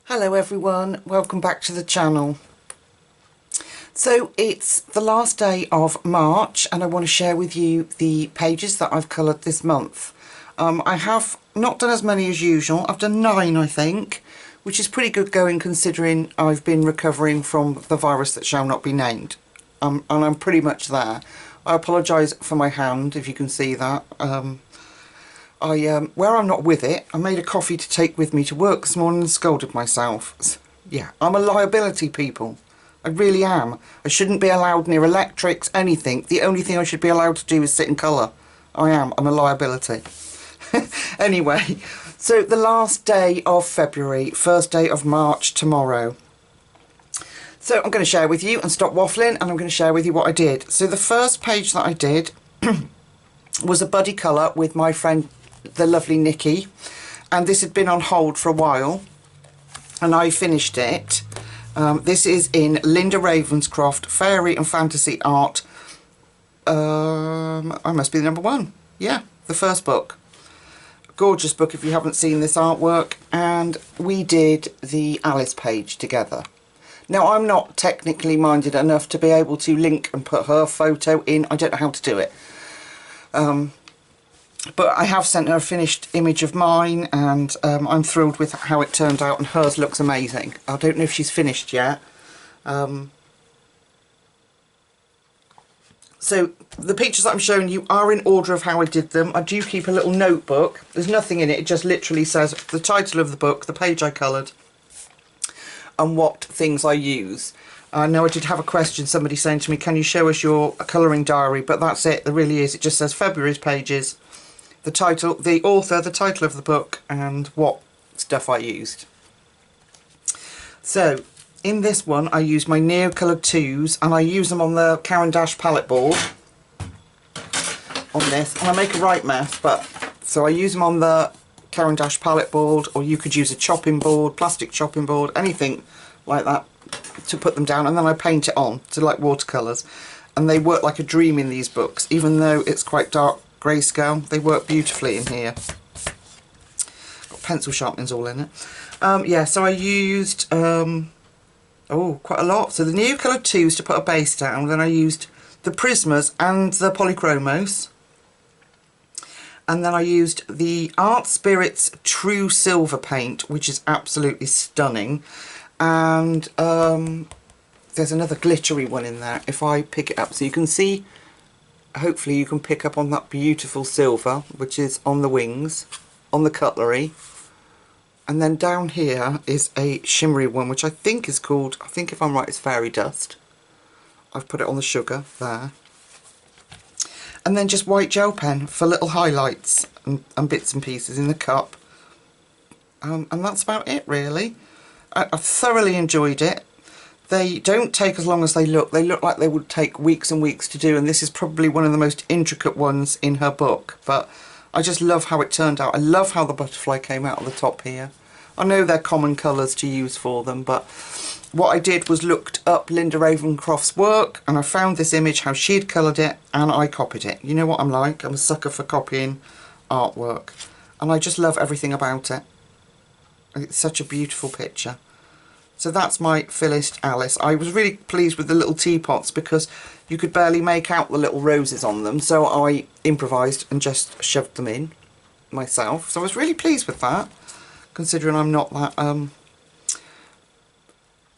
Hello everyone, welcome back to the channel. So it's the last day of March and I want to share with you the pages that I've coloured this month. I have not done as many as usual. I've done 9 I think, which is pretty good going considering I've been recovering from the virus that shall not be named. And I'm pretty much there. I apologise for my hand if you can see that. Where I'm not with it, I made a coffee to take with me to work this morning and scolded myself. Yeah, I'm a liability, people. I really am. I shouldn't be allowed near electrics, anything. The only thing I should be allowed to do is sit and colour. I'm a liability. Anyway, so the last day of February, first day of March tomorrow. So I'm going to share with you and stop waffling, and I'm going to share with you what I did. So the first page that I did was a buddy colour with my friend the lovely Nikki, and this had been on hold for a while and I finished it. This is in Linda Ravenscroft Fairy and Fantasy Art. I must be the number 1. Yeah, the first book. Gorgeous book if you haven't seen this artwork, and we did the Alice page together. Now I'm not technically minded enough to be able to link and put her photo in. I don't know how to do it. But I have sent her a finished image of mine, and I'm thrilled with how it turned out, and hers looks amazing. I don't know if she's finished yet. So the pictures that I'm showing you are in order of how I did them. I do keep a little notebook. There's nothing in it. It just literally says the title of the book, the page I coloured, and what things I use. Now I did have a question, somebody saying to me, can you show us your colouring diary? But that's it, there really is. It just says February's pages, the title, the author, the title of the book, and what stuff I used. So in this one I used my Neo Coloured 2s, and I use them on the Caran d'Ache palette board on this, and I make a right mess, but so I use them on the Caran d'Ache palette board, or you could use a chopping board, plastic chopping board, anything like that to put them down, and then I paint it on to like watercolours, and they work like a dream in these books. Even though it's quite dark grayscale, they work beautifully in here. Got pencil sharpenings all in it. Yeah, so I used quite a lot. So the Neo Coloured 2s to put a base down, then I used the Prismas and the Polychromos, and then I used the Art Spirits True Silver paint, which is absolutely stunning. And there's another glittery one in there if I pick it up, so you can see, hopefully you can pick up on that beautiful silver which is on the wings, on the cutlery. And then down here is a shimmery one which I think is called, I think if I'm right, it's Fairy Dust. I've put it on the sugar there. And then just white gel pen for little highlights and bits and pieces in the cup. And that's about it really. I thoroughly enjoyed it. They don't take as long as they look. They look like they would take weeks and weeks to do, and this is probably one of the most intricate ones in her book. But I just love how it turned out. I love how the butterfly came out of the top here. I know they're common colours to use for them, but what I did was looked up Linda Ravenscroft's work, and I found this image, how she'd coloured it, and I copied it. You know what I'm like. I'm a sucker for copying artwork, and I just love everything about it. It's such a beautiful picture. So that's my finished Alice. I was really pleased with the little teapots because you could barely make out the little roses on them, so I improvised and just shoved them in myself. So I was really pleased with that, considering I'm not that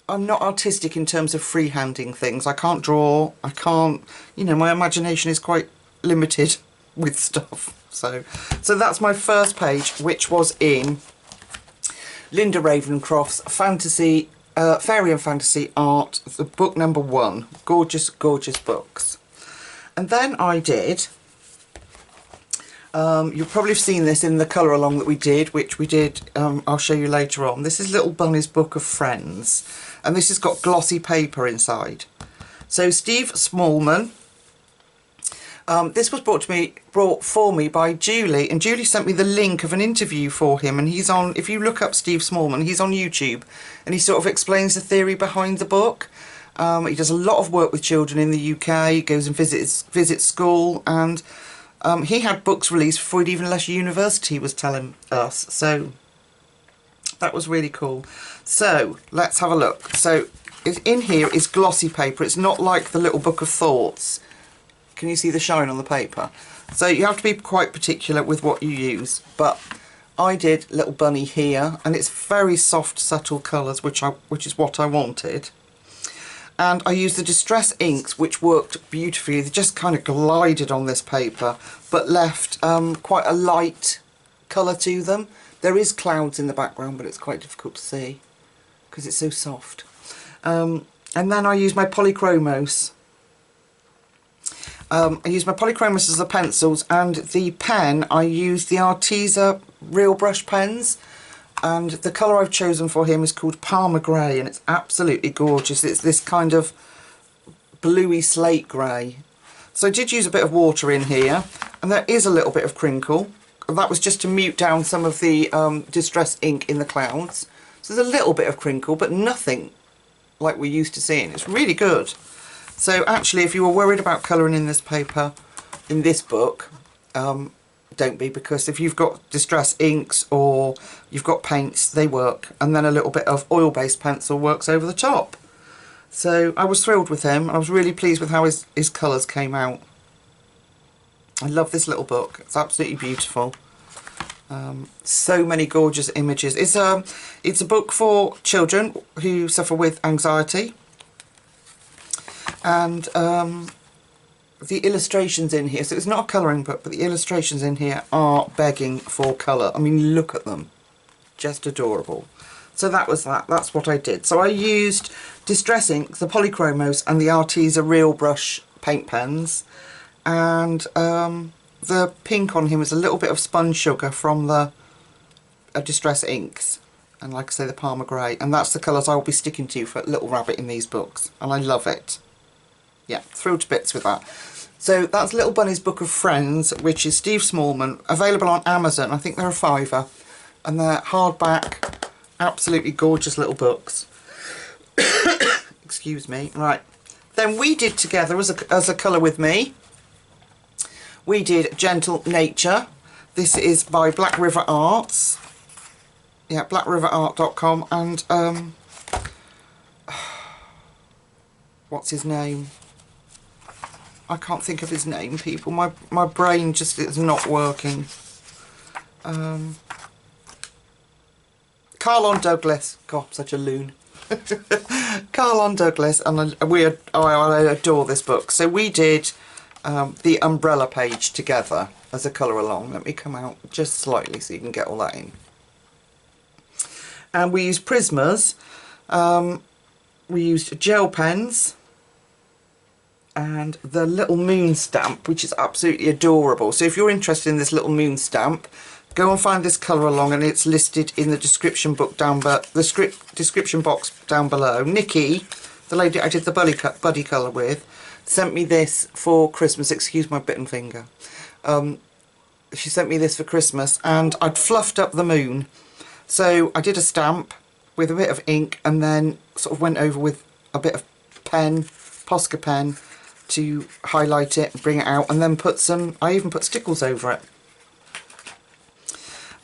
I'm not artistic in terms of freehanding things. I can't draw, I can't, you know, my imagination is quite limited with stuff. So that's my first page, which was in Linda Ravenscroft's Fantasy, Fairy and Fantasy Art, the book number 1. Gorgeous, gorgeous books. And then I did, you'll probably have seen this in the colour along that we did, which we did, I'll show you later on. This is Little Bunny's Book of Friends, and this has got glossy paper inside. So Steve Smallman, this was brought for me by Julie, and Julie sent me the link of an interview for him, and he's on, if you look up Steve Smallman, he's on YouTube, and he sort of explains the theory behind the book. He does a lot of work with children in the UK, he goes and visits school, and he had books released before he'd even left university, he was telling us. So That was really cool. So let's have a look. So in here is glossy paper. It's not like the little book of thoughts. Can you see the shine on the paper? So you have to be quite particular with what you use, but I did little bunny here, and it's very soft, subtle colours, which is what I wanted. And I used the Distress inks, which worked beautifully. They just kind of glided on this paper, but left quite a light colour to them. There is clouds in the background, but it's quite difficult to see because it's so soft. And then I used my Polychromos. I used my Polychromos as the pencils, and the pen, I used the Arteza Real Brush pens. And the colour I've chosen for him is called Palmer Grey, and it's absolutely gorgeous. It's this kind of bluey slate grey. So I did use a bit of water in here, and there is a little bit of crinkle. That was just to mute down some of the Distress ink in the clouds. So there's a little bit of crinkle, but nothing like we're used to seeing. It's really good. So actually, if you were worried about colouring in this paper, in this book, don't be, because if you've got Distress inks or you've got paints, they work, and then a little bit of oil-based pencil works over the top. So I was thrilled with him. I was really pleased with how his colours came out. I love this little book. It's absolutely beautiful. So many gorgeous images. It's a book for children who suffer with anxiety, and the illustrations in here, so it's not a colouring book, but the illustrations in here are begging for colour. I mean, look at them. Just adorable. So that was that. That's what I did. So I used Distress ink, the Polychromos, and the Arteza Real Brush paint pens. And the pink on him is a little bit of sponge sugar from the Distress inks. And like I say, the Palmer Grey. And that's the colours I will be sticking to for Little Rabbit in these books. And I love it. Yeah, thrilled to bits with that. So that's Little Bunny's Book of Friends, which is Steve Smallman, available on Amazon. I think they're a £5, and they're hardback, absolutely gorgeous little books. Excuse me. Right, then we did together as a colour with me, we did Gentle Nature. This is by Black River Arts. Yeah, blackriverart.com, and what's his name? I can't think of his name, people. My brain just is not working. Carlon Douglas. God, such a loon. Carlon Douglas, and I adore this book. So we did the umbrella page together as a colour along. Let me come out just slightly so you can get all that in. And we used Prismas. We used gel pens. And the little moon stamp, which is absolutely adorable. So if you're interested in this little moon stamp, go and find this colour along, and it's listed in the description book description box down below. Nikki, the lady I did the buddy colour with, sent me this for Christmas. Excuse my bitten finger. She sent me this for Christmas, and I'd fluffed up the moon. So I did a stamp with a bit of ink, and then sort of went over with a bit of pen, Posca pen, to highlight it and bring it out, and then I even put stickles over it.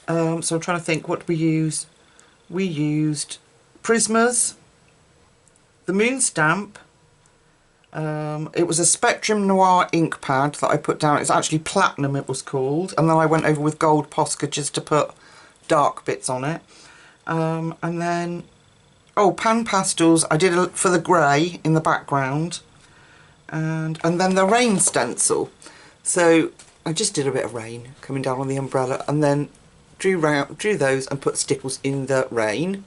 So I'm trying to think, what did we use? We used Prismas, the moon stamp, it was a Spectrum Noir ink pad that I put down. It's actually Platinum, it was called, and then I went over with gold Posca just to put dark bits on it. And then, pan pastels I did for the grey in the background. And then the rain stencil. So I just did a bit of rain coming down on the umbrella, and then drew those and put stickles in the rain.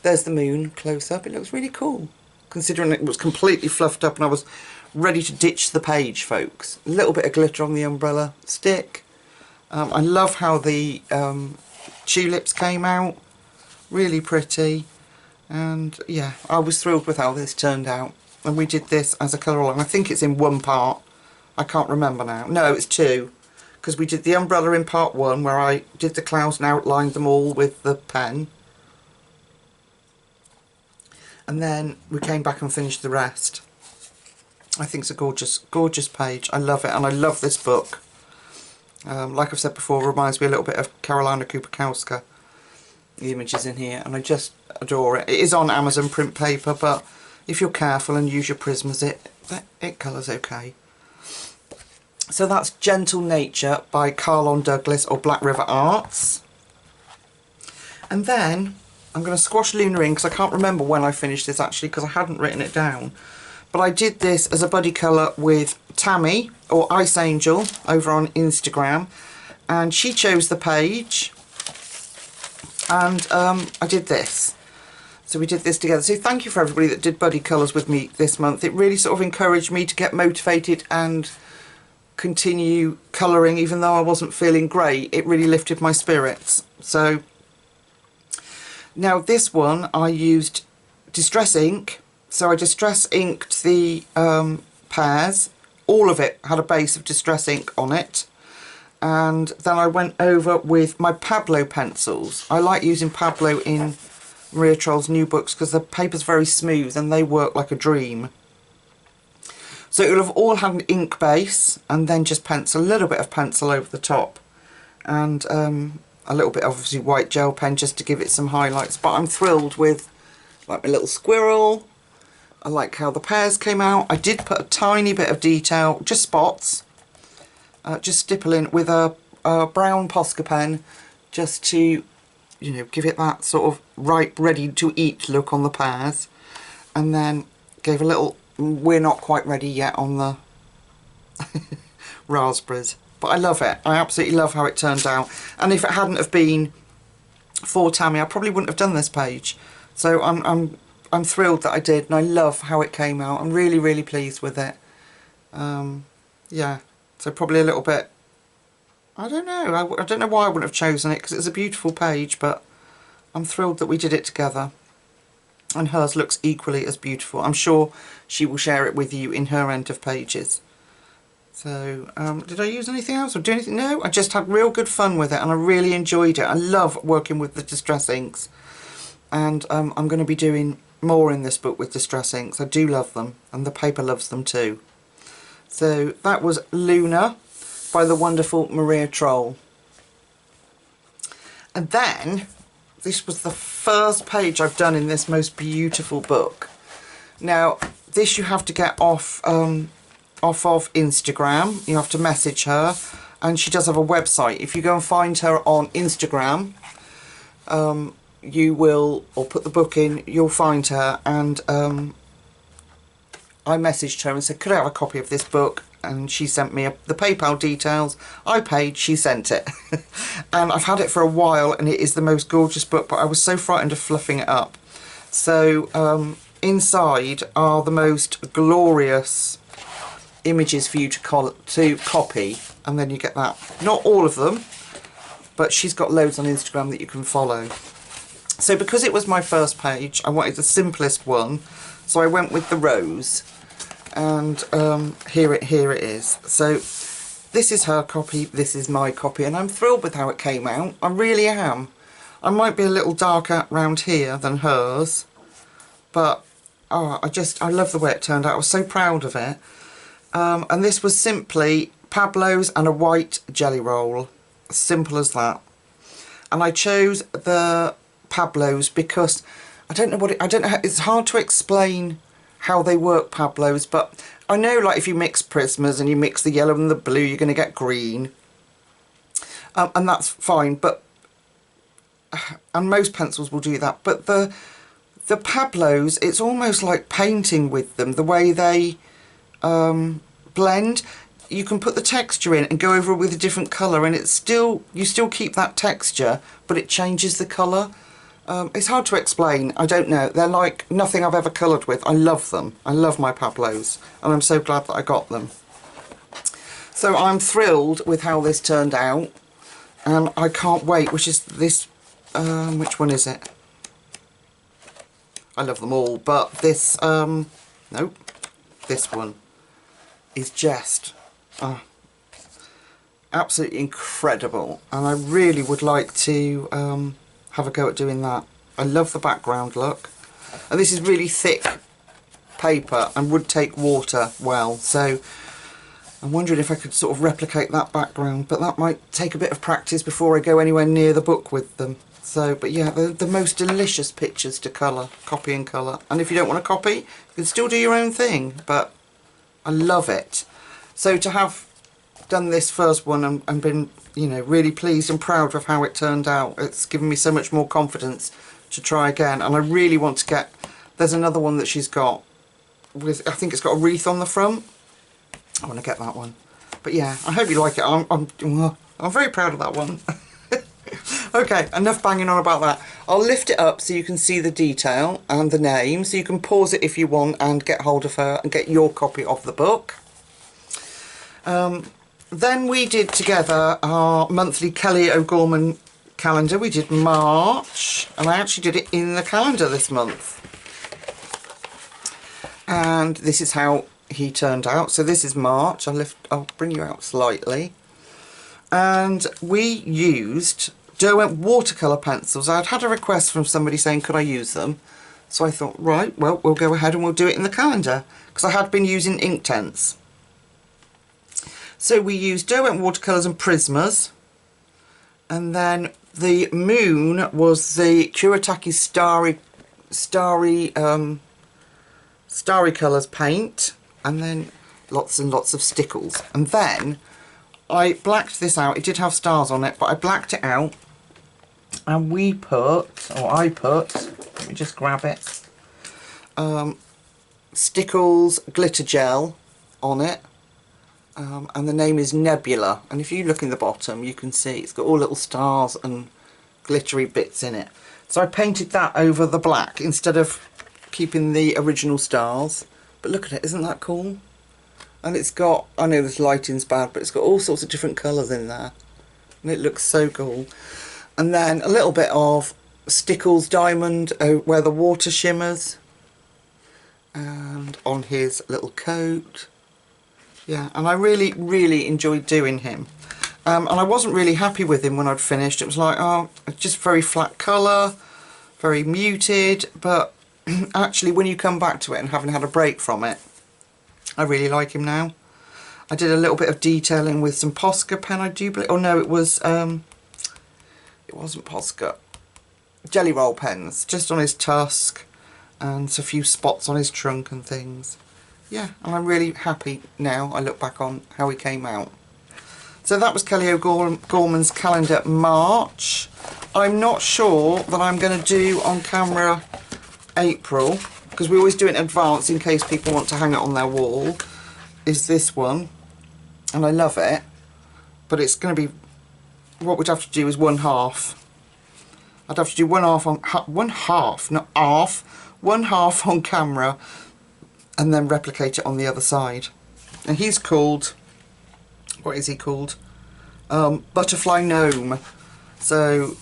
There's the moon close up. It looks really cool, considering it was completely fluffed up and I was ready to ditch the page, folks. A little bit of glitter on the umbrella stick. I love how the tulips came out. Really pretty. And yeah, I was thrilled with how this turned out. And we did this as a colour along. I think it's in one part. I can't remember now. No, it's two. Because we did the umbrella in part one, where I did the clouds and outlined them all with the pen. And then we came back and finished the rest. I think it's a gorgeous, gorgeous page. I love it, and I love this book. Like I've said before, it reminds me a little bit of Carolina Kupakowska. the images in here, and I just adore it. It is on Amazon print paper, but if you're careful and use your Prismas, it colours okay. So that's Gentle Nature by Carlon Douglas or Black River Arts. And then I'm going to squash Luna in because I can't remember when I finished this actually, because I hadn't written it down. But I did this as a buddy colour with Tammy, or Ice Angel, over on Instagram. And she chose the page. And I did this. So we did this together. So thank you for everybody that did buddy colours with me this month. It really sort of encouraged me to get motivated and continue colouring, even though I wasn't feeling great. It really lifted my spirits. So now this one I used Distress ink. So I Distress inked the pears. All of it had a base of Distress ink on it. And then I went over with my Pablo pencils. I like using Pablo in Maria Troll's new books because the paper's very smooth and they work like a dream. So it will have all had an ink base and then just pencil, a little bit of pencil over the top. And a little bit obviously white gel pen just to give it some highlights. But I'm thrilled with like my little squirrel. I like how the pears came out. I did put a tiny bit of detail, just spots. Just stipple in with a brown Posca pen just to, you know, give it that sort of ripe, ready to eat look on the pears. And then gave a little, we're not quite ready yet on the raspberries. But I love it. I absolutely love how it turned out. And if it hadn't have been for Tammy, I probably wouldn't have done this page. So I'm thrilled that I did, and I love how it came out. I'm really, really pleased with it. Yeah. So probably a little bit, I don't know, I don't know why I wouldn't have chosen it because it's a beautiful page, but I'm thrilled that we did it together. And hers looks equally as beautiful. I'm sure she will share it with you in her end of pages. So, did I use anything else or do anything? No, I just had real good fun with it and I really enjoyed it. I love working with the Distress inks. And I'm going to be doing more in this book with Distress inks. I do love them and the paper loves them too. So that was Luna by the wonderful Maria Troll. And then this was the first page I've done in this most beautiful book. Now this you have to get off of Instagram. You have to message her, and she does have a website. If you go and find her on Instagram, you will, or put the book in, you'll find her. And I messaged her and said, could I have a copy of this book? And she sent me the PayPal details. I paid, she sent it. And I've had it for a while and it is the most gorgeous book, but I was so frightened of fluffing it up. So inside are the most glorious images for you to copy, and then you get that. Not all of them, but she's got loads on Instagram that you can follow. So because it was my first page, I wanted the simplest one, so I went with the rose. And here it is. So this is her copy, this is my copy, and I'm thrilled with how it came out. I really am. I might be a little darker round here than hers, but oh, I love the way it turned out. I was so proud of it. And this was simply Pablo's and a white jelly roll. Simple as that. And I chose the Pablo's because I don't know it's hard to explain how they work, Pablo's, but I know, like, if you mix Prismas and you mix the yellow and the blue, you're going to get green, and that's fine, but and most pencils will do that, but the Pablo's, it's almost like painting with them, the way they blend. You can put the texture in and go over it with a different colour, and it's still, you still keep that texture, but it changes the colour. It's hard to explain, I don't know. They're like nothing I've ever coloured with. I love them. I love my Pablo's, and I'm so glad that I got them. So I'm thrilled with how this turned out, and I can't wait, which is this, which one is it? I love them all, but this, nope, this one is just absolutely incredible, and I really would like to have a go at doing that. I love the background look, and this is really thick paper and would take water well, so I'm wondering if I could sort of replicate that background, but that might take a bit of practice before I go anywhere near the book with them. So, but yeah, the most delicious pictures to copy and colour. And if you don't want to copy, you can still do your own thing, but I love it. So to have done this first one and been, you know, really pleased and proud of how it turned out, it's given me so much more confidence to try again. And I really want to get, there's another one that she's got with, I think it's got a wreath on the front. I want to get that one. But yeah, I hope you like it. I'm very proud of that one. Okay, enough banging on about that. I'll lift it up so you can see the detail and the name, so you can pause it if you want and get hold of her and get your copy of the book. Then we did together our monthly Kelly O'Gorman calendar. We did March, and I actually did it in the calendar this month. And this is how he turned out. So this is March. I'll bring you out slightly. And we used Derwent watercolour pencils. I'd had a request from somebody saying could I use them, so I thought, right, well, we'll go ahead and we'll do it in the calendar, because I had been using Inktense. So we used Derwent watercolours and Prismas, and then the moon was the Kuretake Starry Colours paint, and then lots and lots of stickles. And then I blacked this out. It did have stars on it, but I blacked it out, and I put, let me just grab it, Stickles glitter gel on it, and the name is Nebula. And if you look in the bottom, you can see it's got all little stars and glittery bits in it. So I painted that over the black instead of keeping the original stars. But look at it, isn't that cool? And it's got, I know this lighting's bad, but it's got all sorts of different colours in there. And it looks so cool. And then a little bit of Stickles Diamond where the water shimmers. And on his little coat. Yeah, and I really, really enjoyed doing him. And I wasn't really happy with him when I'd finished. It was like, oh, just very flat colour, very muted. But actually, when you come back to it and having had a break from it, I really like him now. I did a little bit of detailing with some Posca pen, I do believe. Oh no, it wasn't Posca. Jelly roll pens, just on his tusk, and a few spots on his trunk and things. Yeah, and I'm really happy now I look back on how he came out. So that was Kelly O'Gorman's calendar March. I'm not sure that I'm going to do on camera April, because we always do it in advance in case people want to hang it on their wall, is this one. And I love it, but it's going to be, what we'd have to do is one half. I'd have to do one half on camera, and then replicate it on the other side. And he's called, what is he called? Butterfly Gnome. So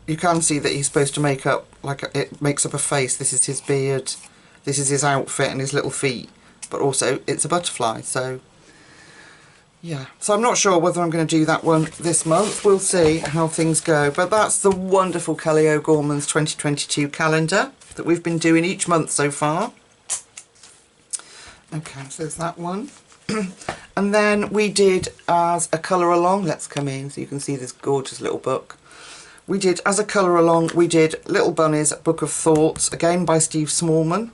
you can see that he's supposed to make up, like it makes up a face. This is his beard, this is his outfit and his little feet, but also it's a butterfly. So yeah, so I'm not sure whether I'm going to do that one this month. We'll see how things go. But that's the wonderful Kelly O'Gorman's 2022 calendar that we've been doing each month so far. Okay, so there's that one. And then we did as a colour along, let's come in so you can see this gorgeous little book. We did, as a colour along, we did Little Bunny's Book of Thoughts, again by Steve Smallman.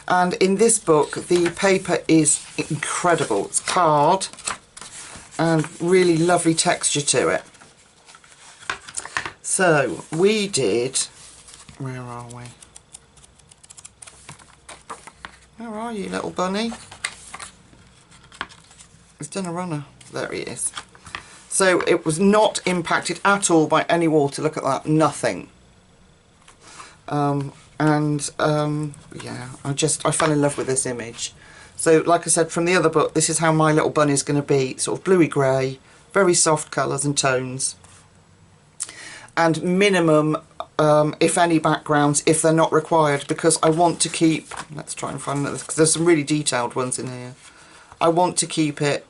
And in this book, the paper is incredible. It's hard and really lovely texture to it. So we did, where are we? Where are you, little bunny? He's done a runner. There he is. So it was not impacted at all by any water. Look at that, nothing. Yeah, I fell in love with this image. So like I said from the other book, this is how My Little Bunny is going to be, sort of bluey grey, very soft colours and tones, and minimum if any backgrounds if they're not required, because I want to keep, let's try and find another, because there's some really detailed ones in here. I want to keep it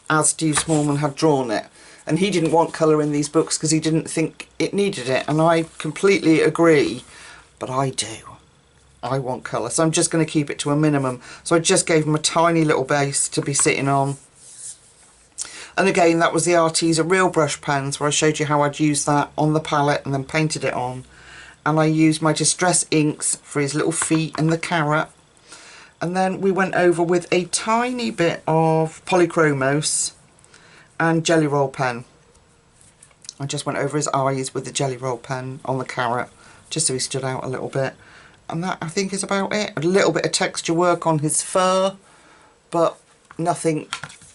as Steve Smallman had drawn it, and he didn't want colour in these books because he didn't think it needed it, and I completely agree, but I do. I want colour, so I'm just going to keep it to a minimum. So I just gave him a tiny little base to be sitting on. And again, that was the Arteza Real Brush pens, where I showed you how I'd use that on the palette and then painted it on. And I used my Distress inks for his little feet and the carrot. And then we went over with a tiny bit of Polychromos and Jelly Roll pen. I just went over his eyes with the Jelly Roll pen on the carrot, just so he stood out a little bit. And that, I think, is about it. A little bit of texture work on his fur, but nothing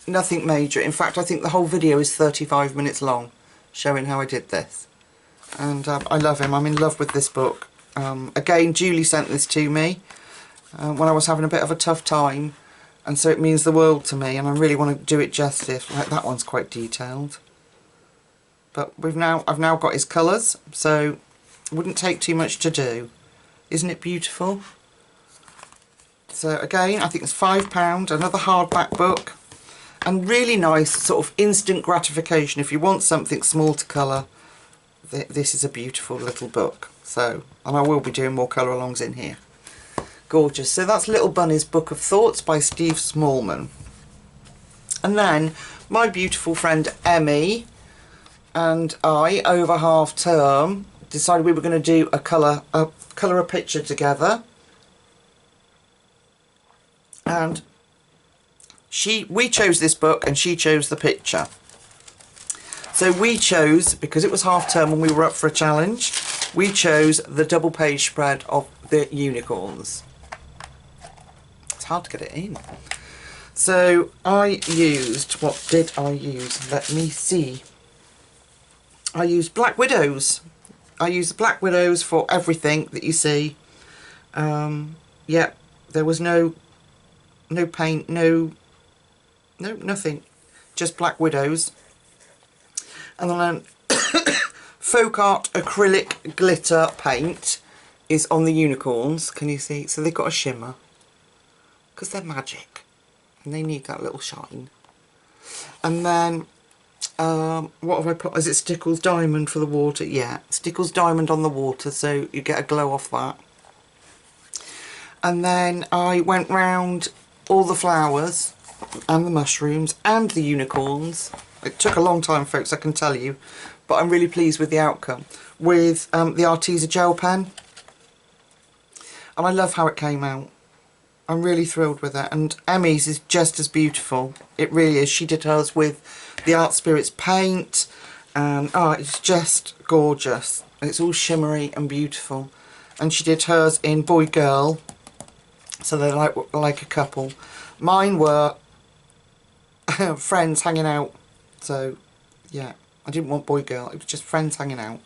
major. In fact, I think the whole video is 35 minutes long, showing how I did this. And I love him. I'm in love with this book. Again, Julie sent this to me when I was having a bit of a tough time, and so it means the world to me, and I really want to do it justice. Like, that one's quite detailed. But I've now got his colours, so it wouldn't take too much to do. Isn't it beautiful? So again, I think it's £5, another hardback book, and really nice sort of instant gratification. If you want something small to colour, this is a beautiful little book. So, and I will be doing more colour alongs in here. Gorgeous. So that's Little Bunny's Book of Thoughts by Steve Smallman. And then my beautiful friend Emmy and I, over half term, decided we were going to do colour a picture together. And we chose this book and she chose the picture. So we chose, because it was half term and we were up for a challenge, we chose the double page spread of the unicorns. It's hard to get it in. So I used, what did I use? Let me see. I used Black Widows. I used the Black Widows for everything that you see. Yeah, there was no paint, nothing. Just Black Widows. And then Folk Art acrylic glitter paint is on the unicorns. Can you see? So they've got a shimmer, because they're magic and they need that little shine. And then what have I put? Is it Stickles Diamond for the water? Yeah, Stickles Diamond on the water, so you get a glow off that. And then I went round all the flowers and the mushrooms and the unicorns. It took a long time, folks, I can tell you, but I'm really pleased with the outcome. With the Arteza gel pen. And I love how it came out. I'm really thrilled with it. And Emmy's is just as beautiful. It really is. She did hers with the Art Spirits paint. And oh, it's just gorgeous. It's all shimmery and beautiful. And she did hers in Boy Girl. So they're like a couple. Mine were friends hanging out. So, yeah, I didn't want Boy Girl. It was just friends hanging out.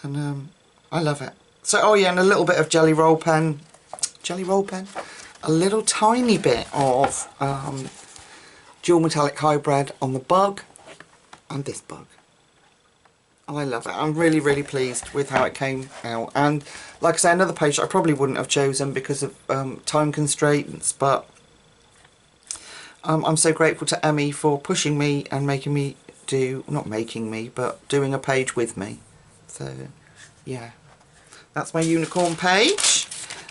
And I love it. So, oh yeah, and a little bit of Jelly Roll pen. Jelly Roll pen? A little tiny bit of dual metallic hybrid on the bug. And this bug. And I love it. I'm really, really pleased with how it came out. And, like I say, another page I probably wouldn't have chosen because of time constraints, but I'm so grateful to Emmy for pushing me and making me do, not making me, but doing a page with me. So, yeah. That's my unicorn page.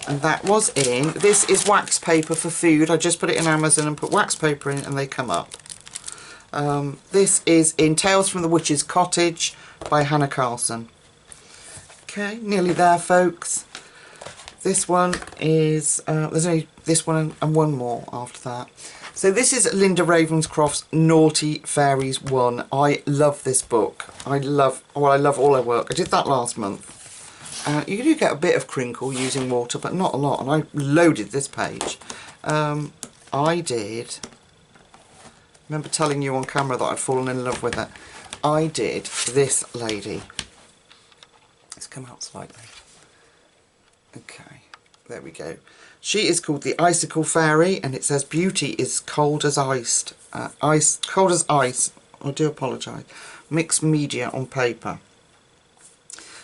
And that was in, this is wax paper for food. I just put it in Amazon and put wax paper in and they come up. This is in Tales from the Witch's Cottage by Hannah Carlson. Okay, nearly there, folks. This one is, there's only this one and one more after that. So this is Linda Ravenscroft's Naughty Fairies 1. I love this book. I love all her work. I did that last month. You do get a bit of crinkle using water, but not a lot. And I loaded this page. I did, remember telling you on camera that I'd fallen in love with it. I did this lady. Let's come out slightly. Okay, there we go. She is called the Icicle Fairy, and it says beauty is cold as iced. Cold as ice. I do apologise. Mixed media on paper.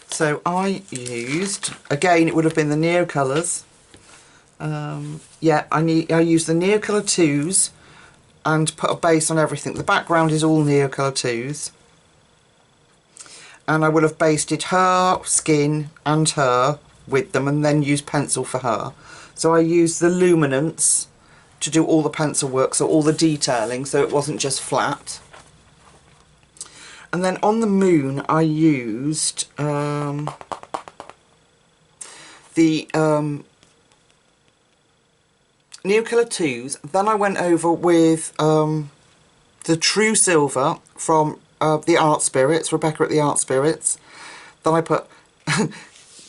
So I used, again, it would have been the Neo colours. Yeah, I used the Neo Colour 2s and put a base on everything. The background is all Neo Colour 2s. And I would have basted her skin and her with them and then used pencil for her. So I used the luminance to do all the pencil work, so all the detailing, so it wasn't just flat. And then on the moon I used the Neocolor 2s. Then I went over with the True Silver from the Art Spirits, Rebecca at the Art Spirits. Then I put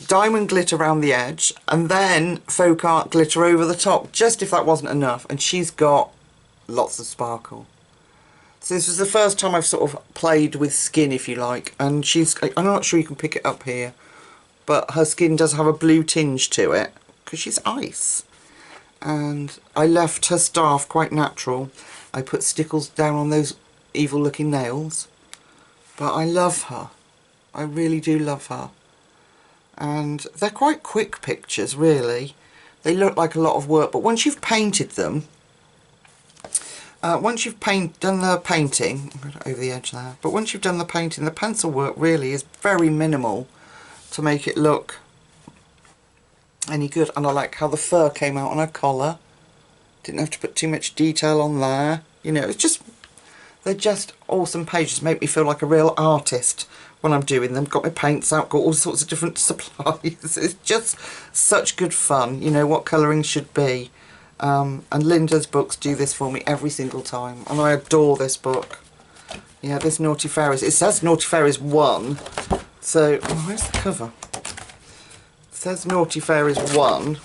diamond glitter around the edge, and then folk art glitter over the top, just if that wasn't enough. And she's got lots of sparkle. So this was the first time I've sort of played with skin, if you like, and I'm not sure you can pick it up here, but her skin does have a blue tinge to it, because she's ice. And I left her staff quite natural. I put stickles down on those evil looking nails, but I love her. I really do love her. And they're quite quick pictures, really. They look like a lot of work, but once you've painted them, once you've done the painting, I'm going over the edge there, but once you've done the painting, the pencil work really is very minimal to make it look any good. And I like how the fur came out on her collar. Didn't have to put too much detail on there. You know, it's just, they're just awesome pages. Make me feel like a real artist when I'm doing them. Got my paints out, got all sorts of different supplies. It's just such good fun, you know, what colouring should be. And Linda's books do this for me every single time, and I adore this book. Yeah, this Naughty Fairies. It says Naughty Fairies 1, so where's the cover? It says Naughty Fairies 1,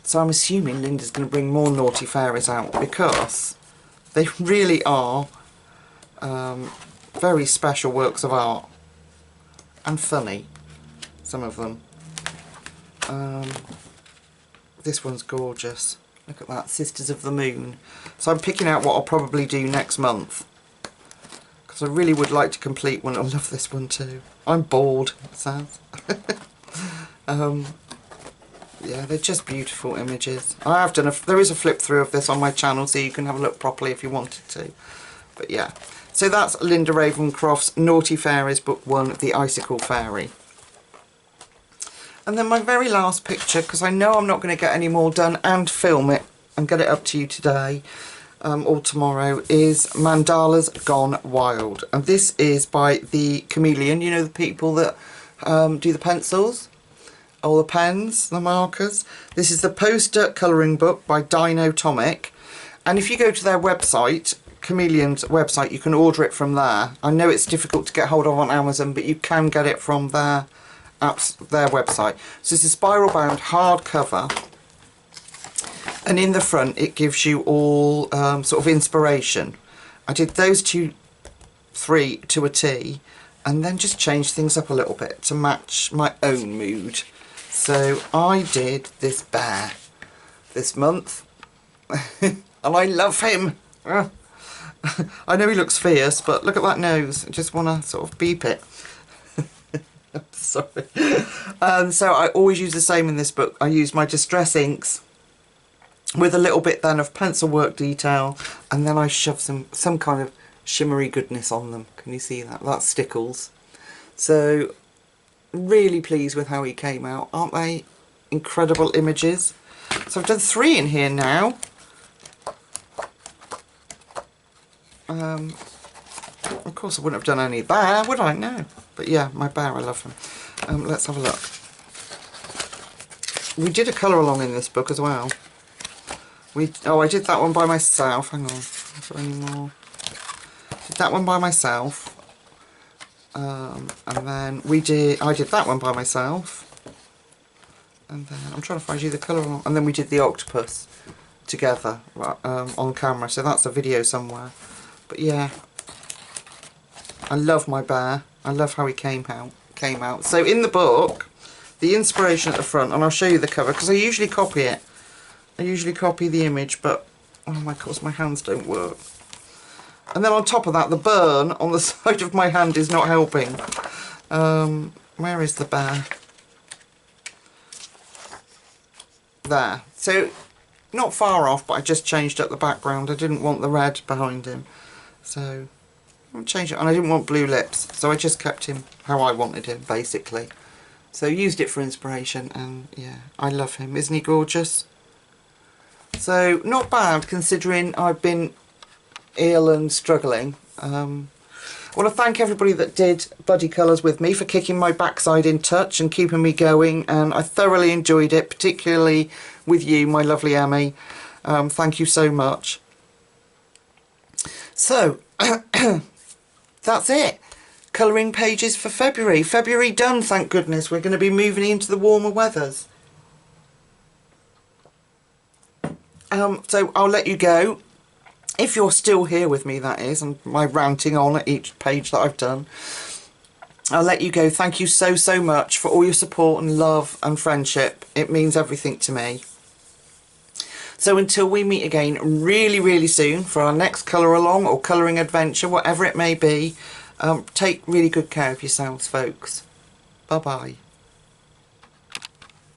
so I'm assuming Linda's going to bring more Naughty Fairies out, because they really are very special works of art, and funny, some of them. This one's gorgeous. Look at that, Sisters of the Moon. So I'm picking out what I'll probably do next month, because I really would like to complete one. I love this one too. I'm bored, it says. Yeah, they're just beautiful images. I have done there is a flip through of this on my channel, so you can have a look properly if you wanted to. But yeah, so that's Linda Ravenscroft's Naughty Fairies Book 1, The Icicle Fairy. And then my very last picture, because I know I'm not going to get any more done and film it and get it up to you today or tomorrow, is Mandalas Gone Wild. And this is by the Chameleon, you know, the people that do the pencils, or the pens, the markers. This is the poster colouring book by Dinotomic. And if you go to their website, Chameleon's website, you can order it from there. I know it's difficult to get hold of on Amazon, but you can get it from their website. So it's a spiral bound hardcover, and in the front it gives you all sort of inspiration. I did those three to a T, and then just changed things up a little bit to match my own mood. So I did this bear this month, and I love him. I know he looks fierce, but look at that nose. I just want to sort of beep it. Sorry. So I always use the same in this book. I use my Distress inks with a little bit then of pencil work detail, and then I shove some kind of shimmery goodness on them. Can you see that? That's Stickles. So really pleased with how he came out. Aren't they incredible images? So I've done 3 in here now. Of course I wouldn't have done any bear, would I? No. But yeah, my bear, I love him. Let's have a look. We did a colour along in this book as well. I did that one by myself. Hang on, is there any more? Did that one by myself. And then I did that one by myself. And then, I'm trying to find you the colour along. And then we did the octopus together on camera. So that's a video somewhere. But yeah, I love my bear. I love how he came out. So in the book, the inspiration at the front, and I'll show you the cover, because I usually copy it. I usually copy the image, but oh my gosh, my hands don't work. And then on top of that, the burn on the side of my hand is not helping. Where is the bear? There. So, not far off, but I just changed up the background. I didn't want the red behind him. So, I changed it. And I didn't want blue lips. So I just kept him how I wanted him, basically. So, used it for inspiration. And, yeah, I love him. Isn't he gorgeous? So, not bad, considering I've been ill and struggling. I want to thank everybody that did Buddy Colours with me for kicking my backside in touch and keeping me going, and I thoroughly enjoyed it, particularly with you, my lovely Amy. Thank you so much. So, that's it. Colouring pages for February. February done, thank goodness. We're going to be moving into the warmer weathers. So I'll let you go. If you're still here with me, that is, and my ranting on at each page that I've done, I'll let you go. Thank you so, so much for all your support and love and friendship. It means everything to me. So until we meet again really, really soon for our next colour along or colouring adventure, whatever it may be, take really good care of yourselves, folks. Bye-bye.